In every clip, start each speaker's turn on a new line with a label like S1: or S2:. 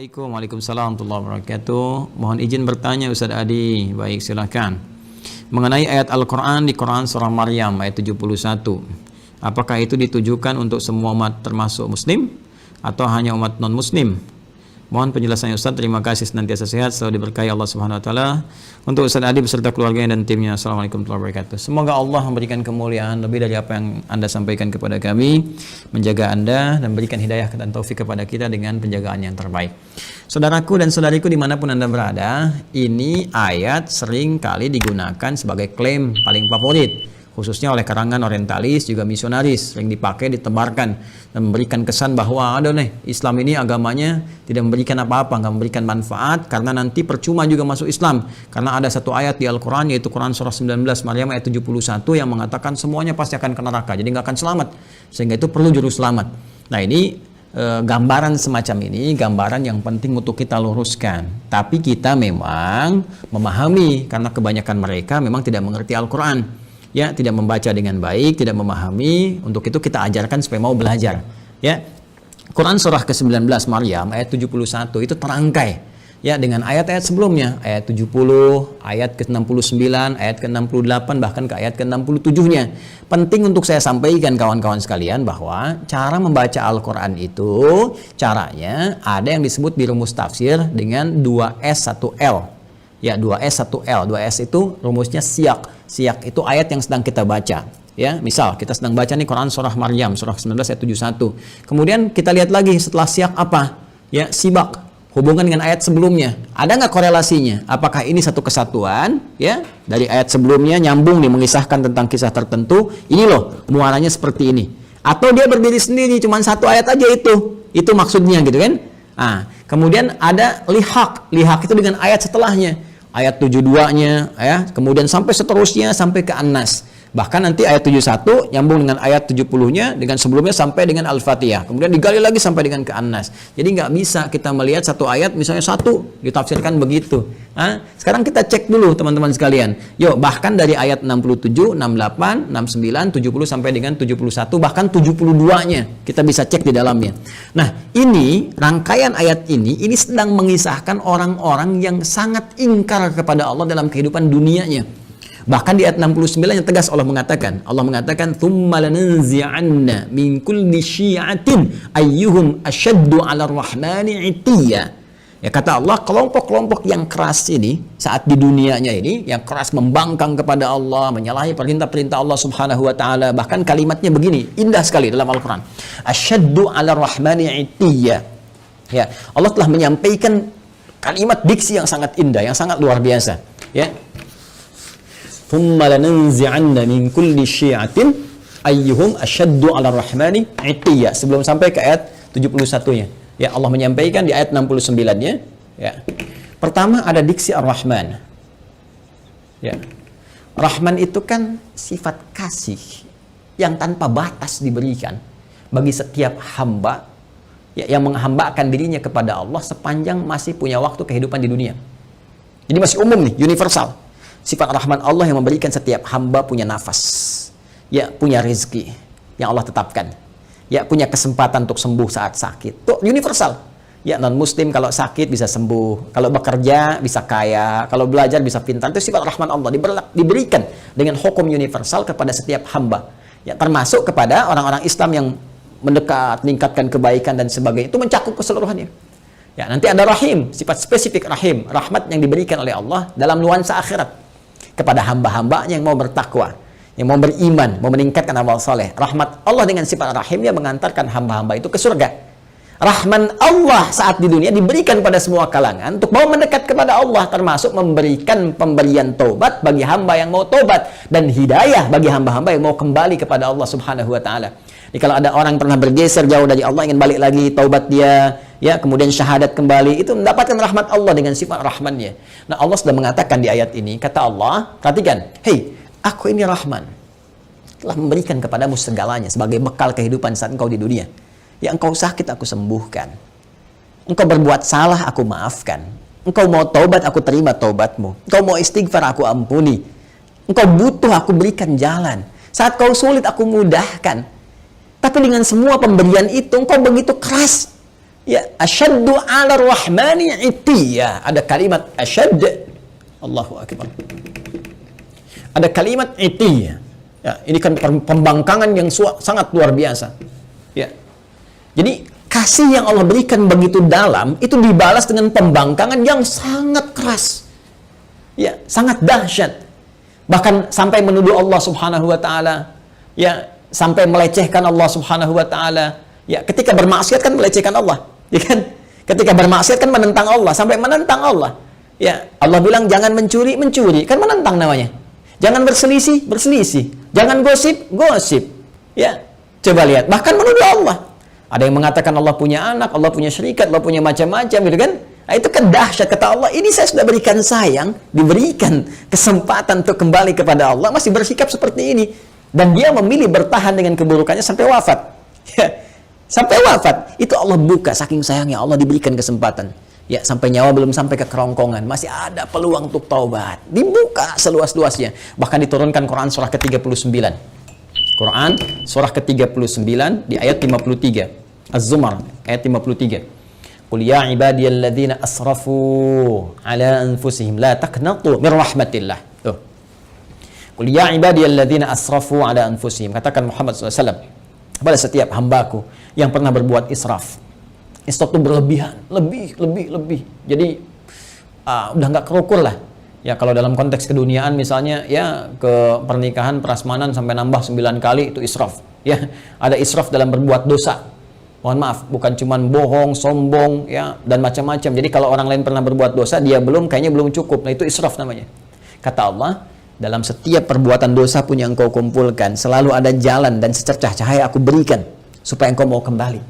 S1: Assalamualaikum, waalaikumsalam warahmatullahi wabarakatuh. Mohon izin bertanya Ustaz Adi. Baik, silakan. Mengenai ayat Al-Quran di Quran surah Maryam ayat 71. Apakah itu ditujukan untuk semua umat termasuk muslim atau hanya umat non-muslim? Mohon penjelasannya Ustaz. Terima kasih, senantiasa sehat, selalu diberkahi Allah Subhanahu wa taala. Untuk Ustaz Adi beserta keluarganya dan timnya. Assalamualaikum warahmatullahi wabarakatuh. Semoga Allah memberikan kemuliaan lebih dari apa yang Anda sampaikan kepada kami, menjaga Anda dan berikan hidayah dan taufik kepada kita dengan penjagaan yang terbaik. Saudaraku dan saudariku dimanapun Anda berada, ini ayat sering kali digunakan sebagai klaim paling favorit, khususnya oleh karangan orientalis juga misionaris, sering dipakai, ditebarkan dan memberikan kesan bahwa ada nih Islam ini agamanya tidak memberikan apa-apa, nggak memberikan manfaat, karena nanti percuma juga masuk Islam, karena ada satu ayat di Al-Quran yaitu Quran surah 19 Maryam ayat 71 yang mengatakan semuanya pasti akan ke neraka, jadi nggak akan selamat, sehingga itu perlu juru selamat. Nah ini gambaran semacam ini, gambaran yang penting untuk kita luruskan. Tapi kita memang memahami, karena kebanyakan mereka memang tidak mengerti Al-Quran, ya, tidak membaca dengan baik, tidak memahami. Untuk itu kita ajarkan supaya mau belajar, ya. Quran surah ke-19 Maryam ayat 71 itu terangkai, ya, dengan ayat-ayat sebelumnya, ayat 70, ayat ke-69, ayat ke-68, bahkan ke ayat ke-67-nya. Penting untuk saya sampaikan kawan-kawan sekalian bahwa cara membaca Al-Quran itu caranya ada yang disebut di rumus tafsir dengan 2S 1L. Ya, 2S 1L. 2S itu rumusnya siyak. Siyak itu ayat yang sedang kita baca. Ya, misal kita sedang baca nih Quran surah Maryam surah 19 ayat 71. Kemudian kita lihat lagi setelah siyak apa? Ya, sibak. Hubungan dengan ayat sebelumnya. Ada nggak korelasinya? Apakah ini satu kesatuan? Ya, dari ayat sebelumnya nyambung nih mengisahkan tentang kisah tertentu. Ini loh muaranya seperti ini. Atau dia berdiri sendiri, cuma satu ayat aja itu. Itu maksudnya gitu kan? Nah, kemudian ada lihak. Lihak itu dengan ayat setelahnya. Ayat 72-nya, ya, kemudian sampai seterusnya sampai ke An-Nas. Bahkan nanti ayat 71 nyambung dengan ayat 70-nya, dengan sebelumnya sampai dengan Al-Fatihah. Kemudian digali lagi sampai dengan ke An-Nas. Jadi nggak bisa kita melihat satu ayat misalnya satu ditafsirkan begitu. Nah, sekarang kita cek dulu teman-teman sekalian. Yuk, bahkan dari ayat 67, 68, 69, 70 sampai dengan 71, bahkan 72-nya kita bisa cek di dalamnya. Nah, ini rangkaian ayat ini sedang mengisahkan orang-orang yang sangat ingkar kepada Allah dalam kehidupan dunianya. Bahkan di ayat 69 yang tegas Allah mengatakan tsumma lananzi'anna min kulli syi'atin ayyuhum asyaddu 'ala ar-rahmani 'itiyya. Ya, kata Allah, kelompok-kelompok yang keras ini saat di dunianya ini, yang keras membangkang kepada Allah, menyalahi perintah-perintah Allah Subhanahu wa taala, bahkan kalimatnya begini, indah sekali dalam Al-Qur'an. Asyaddu 'ala ar-rahmani 'itiyya. Ya, Allah telah menyampaikan kalimat diksi yang sangat indah, yang sangat luar biasa, ya. Tsumma lananzi'anna min kulli syi'atin ayyuhum asyaddu 'ala ar-rahmani 'itiyya. Sebelum sampai ke ayat 71-nya. Ya, Allah menyampaikan di ayat 69-nya, ya. Pertama ada diksi Ar-Rahman. Ya. Rahman itu kan sifat kasih yang tanpa batas diberikan bagi setiap hamba, ya, yang menghambakan dirinya kepada Allah sepanjang masih punya waktu kehidupan di dunia. Jadi masih umum nih, universal. Sifat Rahman Allah yang memberikan setiap hamba punya nafas, ya, punya rezeki yang Allah tetapkan, ya, punya kesempatan untuk sembuh saat sakit. Itu universal. Ya, non-muslim kalau sakit bisa sembuh, kalau bekerja bisa kaya, kalau belajar bisa pintar. Itu sifat Rahman Allah diberikan dengan hukum universal kepada setiap hamba. Ya, termasuk kepada orang-orang Islam yang mendekat, meningkatkan kebaikan dan sebagainya. Itu mencakup keseluruhannya. Ya, nanti ada rahim, sifat spesifik rahim, rahmat yang diberikan oleh Allah dalam nuansa akhirat kepada hamba-hambanya yang mau bertakwa, yang mau beriman, mau meningkatkan amal soleh. Rahmat Allah dengan sifat rahim yang mengantarkan hamba-hamba itu ke surga. Rahman Allah saat di dunia diberikan pada semua kalangan untuk mau mendekat kepada Allah, termasuk memberikan pemberian taubat bagi hamba yang mau taubat dan hidayah bagi hamba-hamba yang mau kembali kepada Allah Subhanahu wa taala. Jadi kalau ada orang pernah bergeser jauh dari Allah, ingin balik lagi, taubat dia, ya, kemudian syahadat kembali, itu mendapatkan rahmat Allah dengan sifat rahmannya. Nah, Allah sudah mengatakan di ayat ini, kata Allah, perhatikan, hei, aku ini Rahman, telah memberikan kepadamu segalanya sebagai bekal kehidupan saat engkau di dunia. Ya, engkau sakit, aku sembuhkan. Engkau berbuat salah, aku maafkan. Engkau mau taubat, aku terima taubatmu. Engkau mau istighfar, aku ampuni. Engkau butuh, aku berikan jalan. Saat kau sulit, aku mudahkan. Tapi dengan semua pemberian itu, engkau begitu keras Ya, asyaddu 'ala rahmani itiyya. Ada kalimat asyad. Allahu akbar. Ada kalimat itiyya. Ya, ini kan pembangkangan yang sangat luar biasa. Ya. Jadi kasih yang Allah berikan begitu dalam itu dibalas dengan pembangkangan yang sangat keras. Ya, sangat dahsyat. Bahkan sampai menuduh Allah Subhanahu wa taala. Ya, sampai melecehkan Allah Subhanahu wa taala. Ya, ketika bermaksiat kan melecehkan Allah, ya kan? Ketika bermaksiat kan menentang Allah, sampai menentang Allah. Ya, Allah bilang jangan mencuri, mencuri, kan menentang namanya. Jangan berselisih, berselisih. Jangan gosip, gosip. Ya, coba lihat, bahkan menuduh Allah. Ada yang mengatakan Allah punya anak, Allah punya syarikat, Allah punya macam-macam, gitu kan? Nah, itu kan dahsyat, kata Allah, ini saya sudah berikan sayang, diberikan kesempatan untuk kembali kepada Allah, masih bersikap seperti ini. Dan dia memilih bertahan dengan keburukannya sampai wafat. Ya. Sampai wafat, itu Allah buka, saking sayangnya Allah diberikan kesempatan. Ya, sampai nyawa belum sampai ke kerongkongan, masih ada peluang untuk taubat. Dibuka seluas-luasnya. Bahkan diturunkan Quran surah ke-39. Quran surah ke-39 di ayat 53. Az-Zumar ayat 53. Qul ya ibadiyalladzina asrafu ala anfusihim la taqnatu min rahmatillah. Tuh. Qul ya ibadiyalladzina asrafu ala anfusihim. Katakan Muhammad SAW kepada setiap hambaku yang pernah berbuat israf. Israf itu berlebihan, lebih. Jadi udah nggak kerukur lah. Ya kalau dalam konteks keduniaan misalnya, ya ke pernikahan, prasmanan sampai nambah 9 kali itu israf. Ya ada israf dalam berbuat dosa. Mohon maaf, bukan cuman bohong, sombong, ya dan macam-macam. Jadi kalau orang lain pernah berbuat dosa, dia kayaknya belum cukup. Nah itu israf namanya. Kata Allah, dalam setiap perbuatan dosa pun yang engkau kumpulkan, selalu ada jalan dan secercah cahaya aku berikan supaya engkau mau kembali.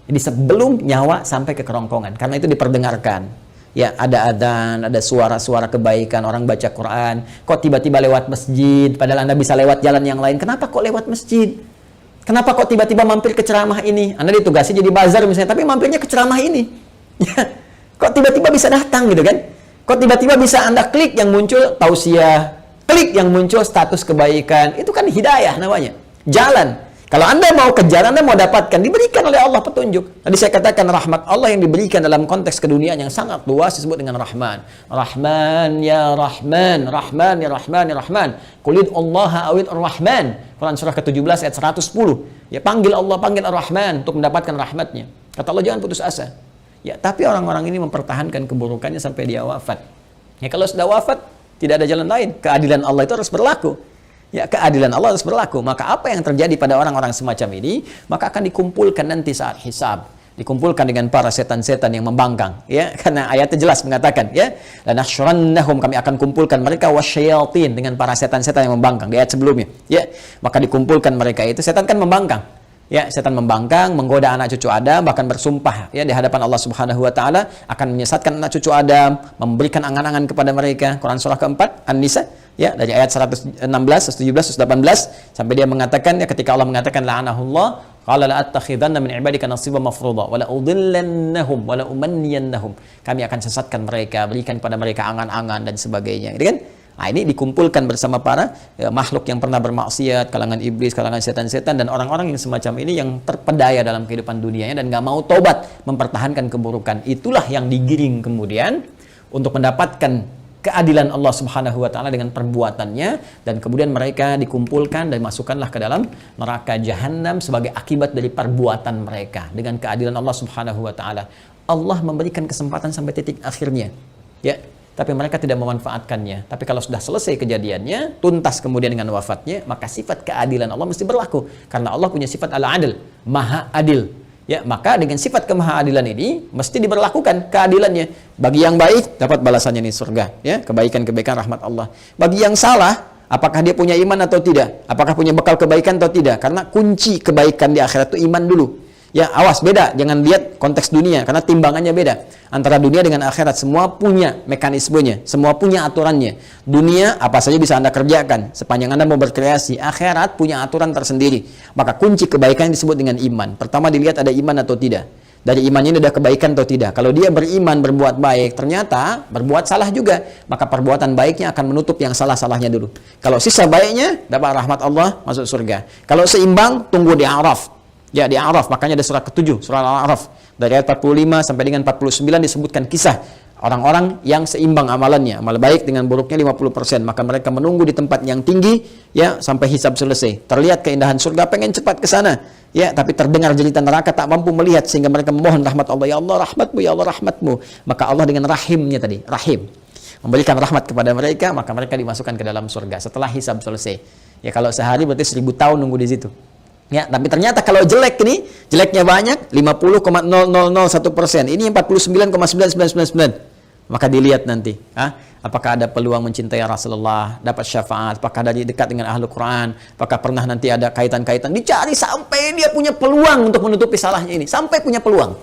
S1: Jadi sebelum nyawa sampai ke kerongkongan, karena itu diperdengarkan. Ya, ada adzan, ada suara-suara kebaikan, orang baca Quran. Kok tiba-tiba lewat masjid, padahal Anda bisa lewat jalan yang lain. Kenapa kok lewat masjid? Kenapa kok tiba-tiba mampir ke ceramah ini? Anda ditugasi jadi bazar misalnya, tapi mampirnya ke ceramah ini. Ya, kok tiba-tiba bisa datang gitu kan? Kok tiba-tiba bisa Anda klik yang muncul tausiah, klik yang muncul status kebaikan, itu kan hidayah namanya, jalan. Kalau Anda mau kejar, Anda mau dapatkan, diberikan oleh Allah petunjuk. Tadi saya katakan rahmat Allah yang diberikan dalam konteks keduniaan yang sangat luas disebut dengan Rahman. Rahman ya Rahman, Rahman ya Rahman ya Rahman. Qulid Allah awid ar-Rahman. Quran surah ke-17 ayat 110. Ya panggil Allah, panggil ar-Rahman untuk mendapatkan rahmatnya. Kata Allah jangan putus asa. Ya tapi orang-orang ini mempertahankan keburukannya sampai dia wafat. Ya kalau sudah wafat, tidak ada jalan lain. Keadilan Allah itu harus berlaku. Ya, keadilan Allah harus berlaku. Maka apa yang terjadi pada orang-orang semacam ini, maka akan dikumpulkan nanti saat hisab. Dikumpulkan dengan para setan-setan yang membangkang. Ya, karena ayatnya jelas mengatakan, ya, lanahsyurannahum, kami akan kumpulkan mereka wasyayatin, dengan para setan-setan yang membangkang. Di ayat sebelumnya, ya, maka dikumpulkan mereka itu. Setan kan membangkang. Ya, setan membangkang, menggoda anak cucu Adam, bahkan bersumpah ya di hadapan Allah Subhanahu wa taala akan menyesatkan anak cucu Adam, memberikan angan-angan kepada mereka. Quran surah keempat An-Nisa ya dari ayat 116, 117, 118 sampai dia mengatakan ya ketika Allah mengatakan la'anahullah qala la attakhidanna min ibadika nasiban mafruḍa wa la udhillannahum wa la umanniyannahum. Kami akan sesatkan mereka, berikan kepada mereka angan-angan dan sebagainya. Gitu kan? Nah, ini dikumpulkan bersama para makhluk yang pernah bermaksiat, kalangan iblis, kalangan setan-setan, dan orang-orang yang semacam ini yang terpedaya dalam kehidupan dunianya dan gak mau tobat, mempertahankan keburukan. Itulah yang digiring kemudian untuk mendapatkan keadilan Allah Subhanahu wa taala dengan perbuatannya, dan kemudian mereka dikumpulkan dan masukkanlah ke dalam neraka jahanam sebagai akibat dari perbuatan mereka dengan keadilan Allah Subhanahu wa taala. Allah memberikan kesempatan sampai titik akhirnya. Ya. Tapi mereka tidak memanfaatkannya. Tapi kalau sudah selesai kejadiannya, tuntas kemudian dengan wafatnya, maka sifat keadilan Allah mesti berlaku. Karena Allah punya sifat al-adil, maha adil. Ya, maka dengan sifat kemahaadilan ini mesti diberlakukan keadilannya. Bagi yang baik dapat balasannya di surga, ya, kebaikan-kebaikan rahmat Allah. Bagi yang salah, apakah dia punya iman atau tidak? Apakah punya bekal kebaikan atau tidak? Karena kunci kebaikan di akhirat itu iman dulu. Ya, awas, beda. Jangan lihat konteks dunia, karena timbangannya beda. Antara dunia dengan akhirat, semua punya mekanismenya, semua punya aturannya. Dunia, apa saja bisa Anda kerjakan, sepanjang Anda mau berkreasi. Akhirat punya aturan tersendiri. Maka kunci kebaikan disebut dengan iman. Pertama dilihat ada iman atau tidak. Dari imannya ini ada kebaikan atau tidak. Kalau dia beriman, berbuat baik, ternyata berbuat salah juga, maka perbuatan baiknya akan menutup yang salah-salahnya dulu. Kalau sisa baiknya, dapat rahmat Allah, masuk surga. Kalau seimbang, tunggu di Araf. Ya, di A'raf, makanya ada surah ke-7, surah Al-A'raf. Dari ayat 45 sampai dengan 49 disebutkan kisah orang-orang yang seimbang amalannya, amal baik dengan buruknya 50%, maka mereka menunggu di tempat yang tinggi ya sampai hisab selesai. Terlihat keindahan surga, pengen cepat ke sana. Ya, tapi terdengar jeritan neraka, tak mampu melihat, sehingga mereka memohon rahmat Allah. Ya Allah, rahmatmu, ya Allah, rahmatmu. Maka Allah dengan rahimnya tadi, rahim, memberikan rahmat kepada mereka, maka mereka dimasukkan ke dalam surga setelah hisab selesai. Ya, kalau sehari berarti 1000 tahun nunggu di situ. Ya, tapi ternyata kalau jelek ini, jeleknya banyak, 50,0001%. Ini 49,9999. Maka dilihat nanti, apakah ada peluang mencintai Rasulullah, dapat syafaat, apakah dari dekat dengan ahlu Quran, apakah pernah nanti ada kaitan-kaitan, dicari sampai dia punya peluang untuk menutupi salahnya ini, sampai punya peluang.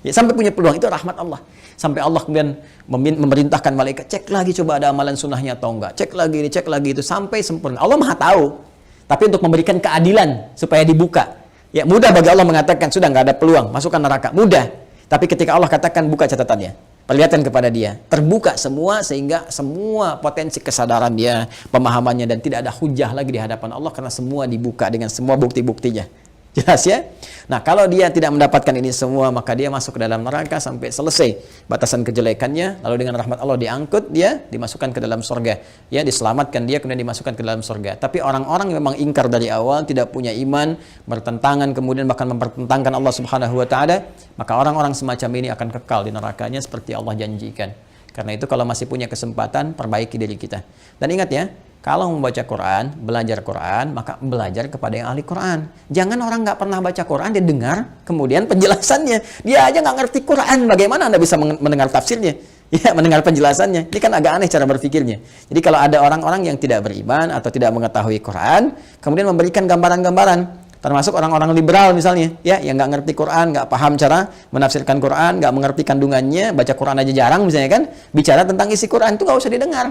S1: Ya, sampai punya peluang, itu rahmat Allah. Sampai Allah kemudian memerintahkan malaikat, cek lagi coba ada amalan sunnahnya atau enggak, cek lagi ini, cek lagi itu, sampai sempurna. Allah Maha tahu. Tapi untuk memberikan keadilan supaya dibuka. Ya, mudah bagi Allah mengatakan sudah nggak ada peluang, masukkan neraka. Mudah. Tapi ketika Allah katakan buka catatannya, perlihatkan kepada dia, terbuka semua sehingga semua potensi kesadaran dia, pemahamannya, dan tidak ada hujah lagi di hadapan Allah karena semua dibuka dengan semua bukti-buktinya. Jelas ya? Nah, kalau dia tidak mendapatkan ini semua, maka dia masuk ke dalam neraka sampai selesai batasan kejelekannya, lalu dengan rahmat Allah diangkut, dia dimasukkan ke dalam surga. Ya, diselamatkan dia, kemudian dimasukkan ke dalam surga. Tapi orang-orang yang memang ingkar dari awal, tidak punya iman, bertentangan, kemudian bahkan mempertentangkan Allah Subhanahu wa taala, maka orang-orang semacam ini akan kekal di nerakanya seperti Allah janjikan. Karena itu kalau masih punya kesempatan, perbaiki diri kita. Dan ingat ya, kalau membaca Quran, belajar Quran, maka belajar kepada yang ahli Quran. Jangan orang nggak pernah baca Quran, dia dengar, kemudian penjelasannya. Dia aja nggak ngerti Quran, bagaimana Anda bisa mendengar tafsirnya? Ya, mendengar penjelasannya. Ini kan agak aneh cara berpikirnya. Jadi kalau ada orang-orang yang tidak beriman atau tidak mengetahui Quran, kemudian memberikan gambaran-gambaran, termasuk orang-orang liberal misalnya, ya, yang nggak ngerti Quran, nggak paham cara menafsirkan Quran, nggak mengerti kandungannya, baca Quran aja jarang misalnya kan, bicara tentang isi Quran itu nggak usah didengar.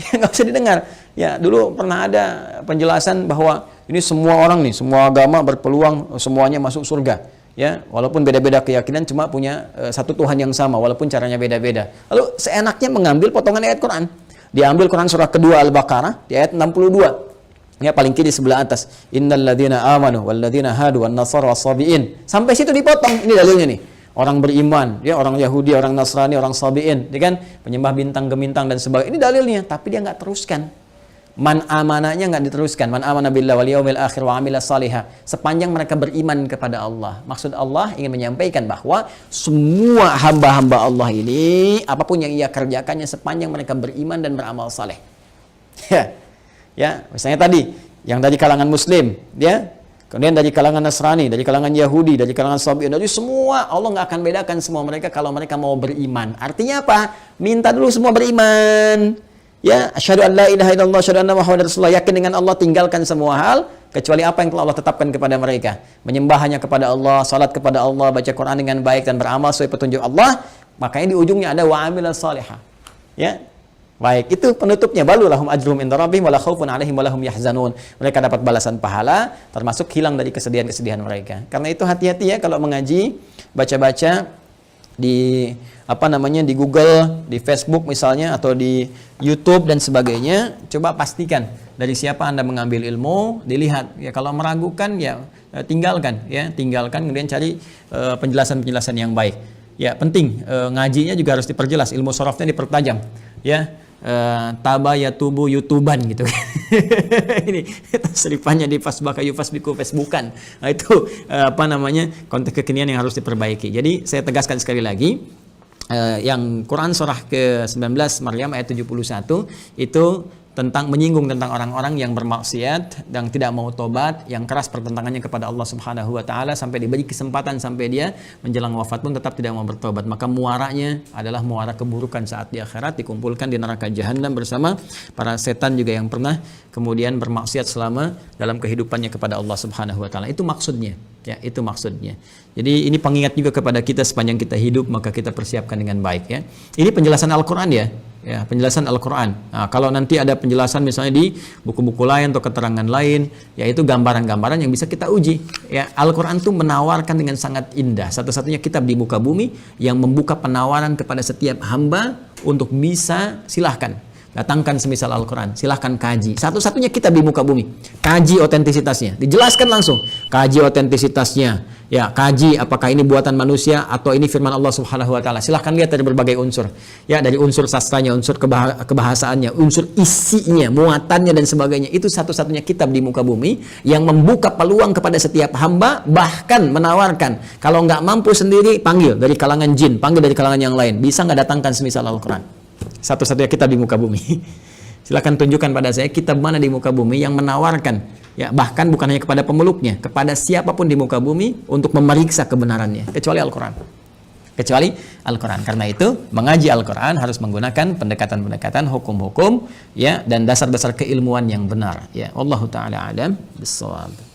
S1: Nggak usah didengar. Ya, dulu pernah ada penjelasan bahwa ini semua orang nih, semua agama berpeluang semuanya masuk surga. Ya, walaupun beda-beda keyakinan, cuma punya satu Tuhan yang sama, walaupun caranya beda-beda. Lalu seenaknya mengambil potongan ayat Quran. Diambil Quran surah kedua Al-Baqarah di ayat 62. Ya, paling kiri sebelah atas. Innal ladzina amanu wal ladzina hadu wan nasara was-sabiin. Sampai situ dipotong. Ini dalilnya nih. Orang beriman, ya, orang Yahudi, orang Nasrani, orang Sabi'in, ya kan, penyembah bintang gemintang dan sebagainya. Ini dalilnya, tapi dia nggak teruskan. Man amanahnya nggak diteruskan. Man amana billahi wal yaumil akhir wa amila salihah. Sepanjang mereka beriman kepada Allah. Maksud Allah ingin menyampaikan bahwa semua hamba-hamba Allah ini, apapun yang ia kerjakannya sepanjang mereka beriman dan beramal saleh. Ya, misalnya tadi yang dari kalangan Muslim, ya. Kemudian dari kalangan Nasrani, dari kalangan Yahudi, dari kalangan Sabi'in, dari semua, Allah nggak akan bedakan semua mereka kalau mereka mau beriman. Artinya apa? Minta dulu semua beriman. Ya, asyhadu an la ilaha illallah, asyhadu anna Muhammadar Rasulullah, yakin dengan Allah, tinggalkan semua hal kecuali apa yang telah Allah tetapkan kepada mereka. Menyembah hanya kepada Allah, salat kepada Allah, baca Quran dengan baik dan beramal sesuai petunjuk Allah. Makanya di ujungnya ada wa amilal salihah. Ya. Baik, itu penutupnya. Balu lahum ajruhum inda rabbihim wala khaufun 'alaihim wala hum yahzanun. Mereka dapat balasan pahala, termasuk hilang dari kesedihan-kesedihan mereka. Karena itu hati-hati ya kalau mengaji, baca-baca di di Google, di Facebook misalnya, atau di YouTube dan sebagainya, coba pastikan dari siapa Anda mengambil ilmu, dilihat. Ya, kalau meragukan ya tinggalkan, kemudian cari penjelasan-penjelasan yang baik. Ya, penting ngajinya juga harus diperjelas, ilmu sorofnya dipertajam. Ya, tabayatubu youtuban gitu. Ini tasrifannya di fasbaka yufasbiku Facebookan. Nah, itu konteks kekinian yang harus diperbaiki. Jadi saya tegaskan sekali lagi, yang Quran surah ke-19 Maryam ayat 71 itu menyinggung tentang orang-orang yang bermaksiat dan tidak mau tobat, yang keras pertentangannya kepada Allah Subhanahu wa taala, sampai diberi kesempatan sampai dia menjelang wafat pun tetap tidak mau bertobat. Maka muaranya adalah muara keburukan saat di akhirat, dikumpulkan di neraka jahanam bersama para setan juga yang pernah kemudian bermaksiat selama dalam kehidupannya kepada Allah Subhanahu wa taala. Itu maksudnya. Ya, itu maksudnya. Jadi ini pengingat juga kepada kita sepanjang kita hidup, maka kita persiapkan dengan baik ya. Ini penjelasan Al-Qur'an ya. Ya, penjelasan Al-Qur'an. Nah, kalau nanti ada penjelasan misalnya di buku-buku lain atau keterangan lain, yaitu gambaran-gambaran yang bisa kita uji. Ya, Al-Qur'an itu menawarkan dengan sangat indah. Satu-satunya kitab di muka bumi yang membuka penawaran kepada setiap hamba untuk bisa silahkan Datangkan semisal Al-Quran, silahkan kaji. Satu-satunya kitab di muka bumi. Kaji otentisitasnya, dijelaskan langsung. Kaji otentisitasnya, ya kaji apakah ini buatan manusia atau ini firman Allah Subhanahu Wa Taala. Silahkan lihat dari berbagai unsur, ya dari unsur sastranya, unsur kebahasaannya, unsur isinya, muatannya dan sebagainya. Itu satu-satunya kitab di muka bumi yang membuka peluang kepada setiap hamba, bahkan menawarkan kalau nggak mampu sendiri panggil dari kalangan jin, panggil dari kalangan yang lain. Bisa nggak datangkan semisal Al-Quran? Satu-satunya kitab di muka bumi. Silakan tunjukkan pada saya kitab mana di muka bumi yang menawarkan, ya bahkan bukan hanya kepada pemeluknya, kepada siapapun di muka bumi untuk memeriksa kebenarannya, kecuali Al-Quran. Kecuali Al-Quran. Karena itu mengaji Al-Quran harus menggunakan pendekatan-pendekatan hukum-hukum, ya, dan dasar-dasar keilmuan yang benar. Ya, Wallahu taala alam bissawab.